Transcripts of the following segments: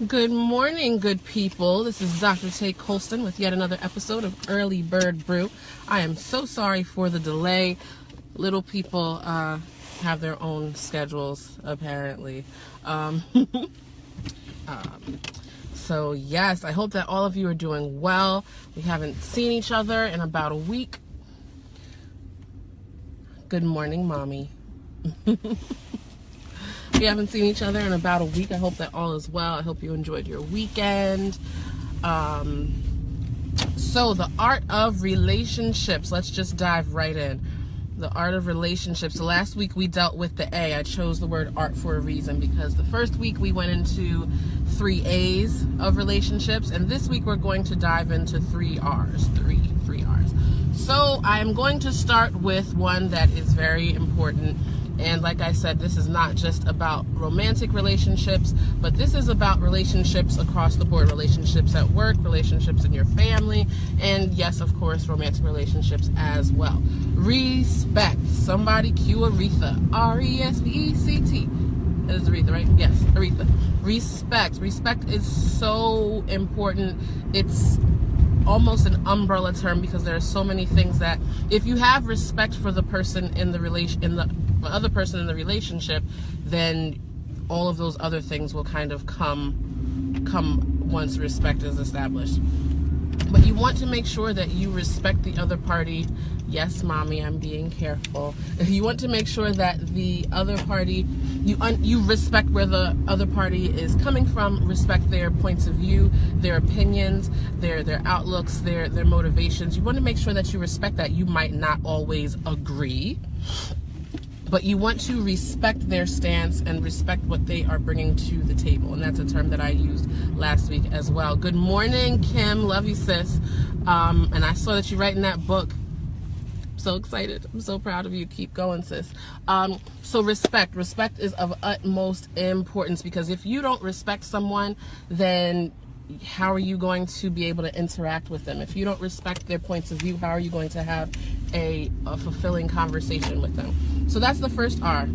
Good morning, good people. This is Dr. Tay Colston with yet another episode of Early Bird Brew. I am so sorry for the delay. Little people have their own schedules, apparently. So yes, I hope that all of you are doing well. We haven't seen each other in about a week. Good morning, Mommy. We haven't seen each other in about a week. I hope that all is well. I hope you enjoyed your weekend. So the art of relationships. Let's just dive right in. The art of relationships. So last week we dealt with the A. I chose the word art for a reason because the first week we went into 3 A's of relationships, and this week we're going to dive into 3 R's. Three R's. So I'm going to start with one that is very important. And like I said, this is not just about romantic relationships, but this is about relationships across the board. Relationships at work, relationships in your family, and yes, of course, romantic relationships as well. Respect. Somebody cue Aretha. R-E-S-P-E-C-T. That is Aretha, right? Yes, Aretha. Respect. Respect is so important. It's almost an umbrella term because there are so many things that if you have respect for the person in the other person in the relationship, then all of those other things will kind of come once respect is established. But you want to make sure that you respect the other party. Yes, Mommy, I'm being careful. You want to make sure that the other party, you respect where the other party is coming from, respect their points of view, their opinions, their outlooks, their motivations. You want to make sure that you respect that. You might not always agree, but you want to respect their stance and respect what they are bringing to the table. And that's a term that I used last week as well. Good morning, Kim. Love you, sis. And I saw that you're writing that book. So excited. I'm so proud of you. Keep going, sis. So respect. Respect is of utmost importance because if you don't respect someone, then how are you going to be able to interact with them? If you don't respect their points of view, how are you going to have a fulfilling conversation with them? So that's the first R.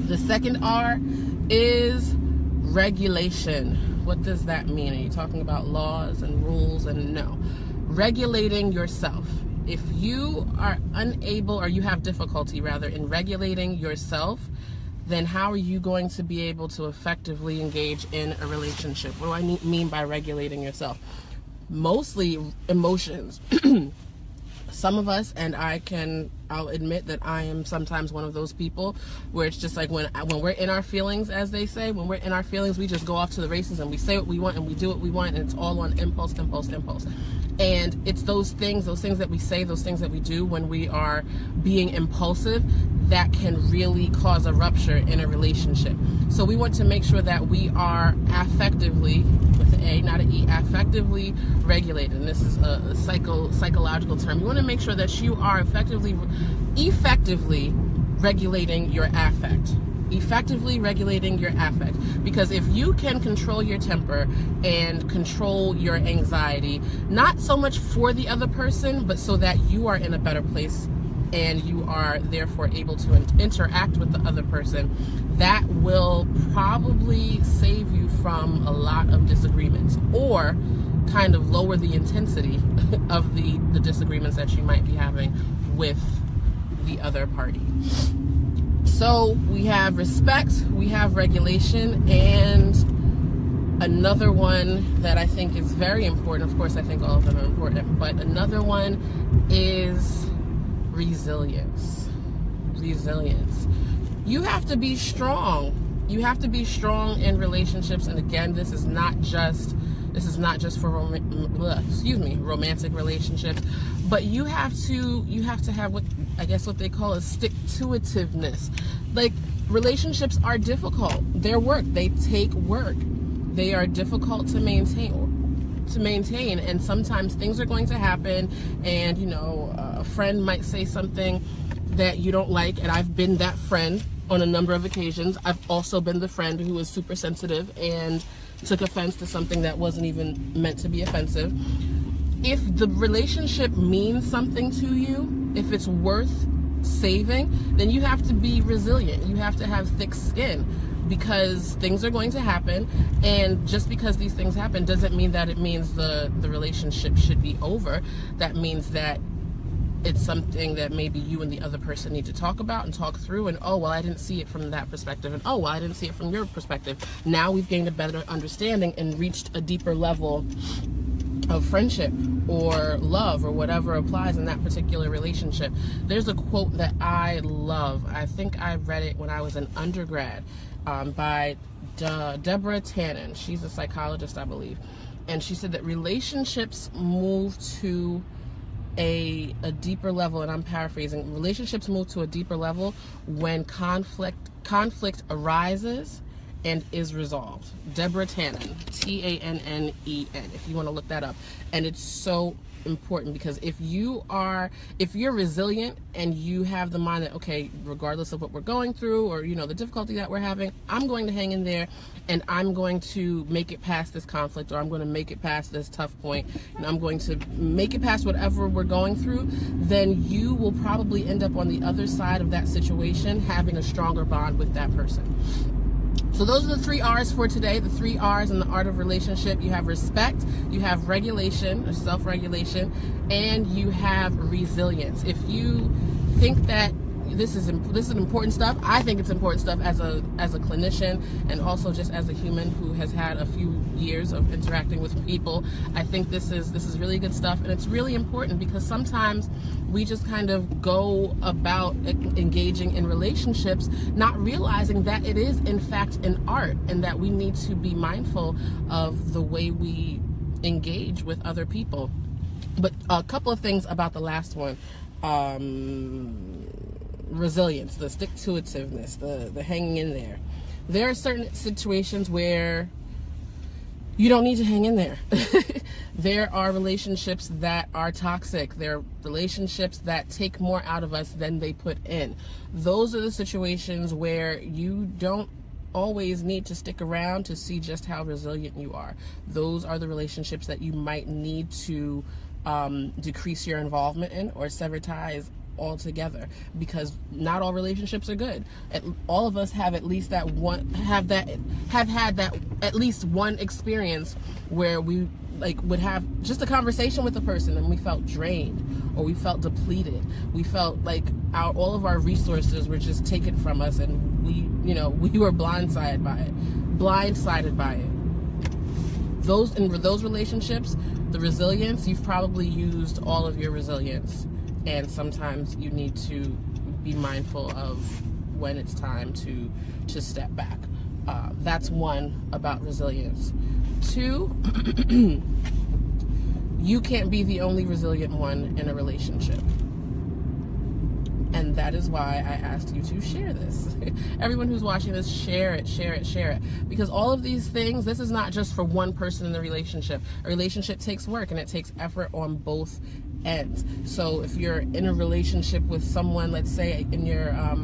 The second R is regulation. What does that mean? Are you talking about laws and rules? And no. Regulating yourself. If you are unable, or you have difficulty rather, in regulating yourself, then how are you going to be able to effectively engage in a relationship? What do I mean by regulating yourself? Mostly emotions. Some of us, and I'll admit that I am sometimes one of those people where it's just like when we're in our feelings, as they say, when we're in our feelings, we just go off to the races and we say what we want and we do what we want, and it's all on impulse. And it's those things that we say, those things that we do when we are being impulsive that can really cause a rupture in a relationship. So we want to make sure that we are affectively, with an A, not an E, affectively regulated. And this is a psychological term. You want to make sure that you are effectively regulating your affect. Effectively regulating your affect. Because if you can control your temper and control your anxiety, not so much for the other person, but so that you are in a better place and you are therefore able to interact with the other person, that will probably save you from a lot of disagreements or kind of lower the intensity of the disagreements that you might be having with the other party. So we have respect, we have regulation, and another one that I think is very important, of course I think all of them are important, but another one is resilience. Resilience. You have to be strong. You have to be strong in relationships, and again, this is not just for romantic relationships, but you have to have what they call a stick-to-itiveness. Like, relationships are difficult. They're work. They take work. They are difficult to maintain, and sometimes things are going to happen, and a friend might say something that you don't like, and I've been that friend on a number of occasions. I've also been the friend who was super sensitive and took offense to something that wasn't even meant to be offensive. If the relationship means something to you, if it's worth saving, then you have to be resilient. You have to have thick skin. because things are going to happen, and just because these things happen doesn't mean that it means the relationship should be over. That means that it's something that maybe you and the other person need to talk about and talk through, and oh, well, I didn't see it from that perspective, and oh, well, I didn't see it from your perspective. Now we've gained a better understanding and reached a deeper level of friendship or love or whatever applies in that particular relationship. There's a quote that I love. I think I read it when I was an undergrad, by Deborah Tannen. She's a psychologist, I believe. And she said that relationships move to a deeper level, and I'm paraphrasing, relationships move to a deeper level when conflict arises and is resolved. Deborah Tannen, Tannen, if you want to look that up. And it's so important, because if you're resilient and you have the mind that, okay, regardless of what we're going through, or the difficulty that we're having, I'm going to hang in there and I'm going to make it past this conflict, or I'm going to make it past this tough point, and I'm going to make it past whatever we're going through, then you will probably end up on the other side of that situation having a stronger bond with that person. So those are the 3 R's for today, the 3 R's in the art of relationship. You have respect, you have regulation, or self-regulation, and you have resilience. If you think that this is important stuff, I think it's important stuff as a clinician, and also just as a human who has had a few years of interacting with people. I think this is really good stuff, and it's really important because sometimes we just kind of go about engaging in relationships not realizing that it is in fact an art, and that we need to be mindful of the way we engage with other people. But a couple of things about the last one. Resilience, the stick-to-itiveness, the hanging in there. There are certain situations where you don't need to hang in there. There are relationships that are toxic. There are relationships that take more out of us than they put in. Those are the situations where you don't always need to stick around to see just how resilient you are. Those are the relationships that you might need to decrease your involvement in or sever ties altogether, because not all relationships are good. All of us have at least had that at least one experience where we would have just a conversation with a person and we felt drained, or we felt depleted. We felt like all of our resources were just taken from us, and we were blindsided by it. Those relationships, the resilience, you've probably used all of your resilience. And sometimes you need to be mindful of when it's time to step back. That's one about resilience. 2, you can't be the only resilient one in a relationship. And that is why I asked you to share this. Everyone who's watching this, share it. Because all of these things, this is not just for one person in the relationship. A relationship takes work, and it takes effort on both ends. So if you're in a relationship with someone, let's say you're a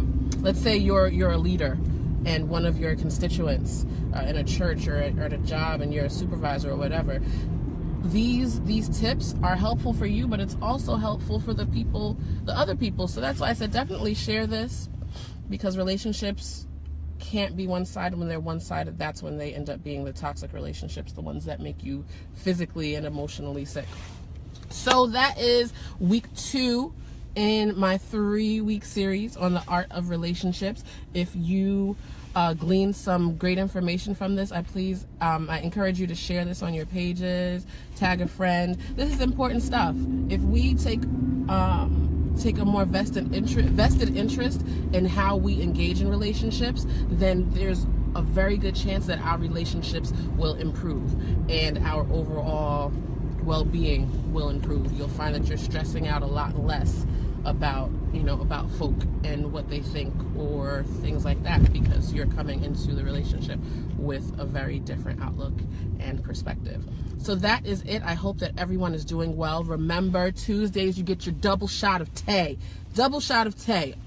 leader, and one of your constituents in a church or at a job, and you're a supervisor or whatever, these tips are helpful for you, but it's also helpful for the other people. So that's why I said definitely share this, because relationships can't be one-sided. When they're one-sided, that's when they end up being the toxic relationships, the ones that make you physically and emotionally sick. So that is week 2 in my 3-week series on the art of relationships. If you glean some great information from this, I encourage you to share this on your pages, tag a friend. This is important stuff. If we take a more vested interest in how we engage in relationships, then there's a very good chance that our relationships will improve and our overall well-being will improve. You'll find that you're stressing out a lot less about folk and what they think or things like that, because you're coming into the relationship with a very different outlook and perspective. So that is it. I hope that everyone is doing well. Remember, Tuesdays you get your double shot of Tay.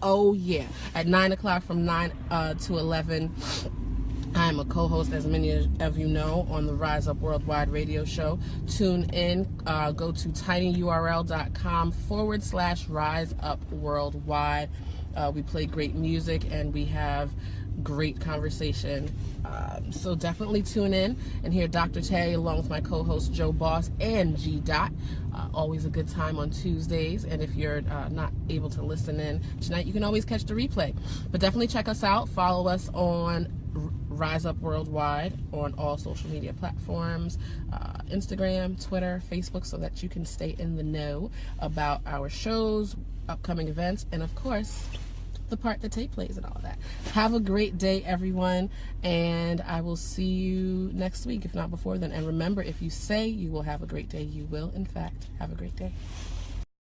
Oh yeah, at 9 o'clock from 9 to 11. I'm a co-host, as many of you know, on the Rise Up Worldwide radio show. Tune in, go to tinyurl.com/Rise Up Worldwide. We play great music, and we have great conversation. So definitely tune in and hear Dr. Tay along with my co-host Joe Boss and G Dot. Always a good time on Tuesdays, and if you're not able to listen in tonight, you can always catch the replay. But definitely check us out. Follow us on Rise Up Worldwide on all social media platforms, Instagram, Twitter, Facebook, so that you can stay in the know about our shows, upcoming events, and of course, the part that Tay plays and all of that. Have a great day, everyone, and I will see you next week, if not before then. And remember, if you say you will have a great day, you will, in fact, have a great day.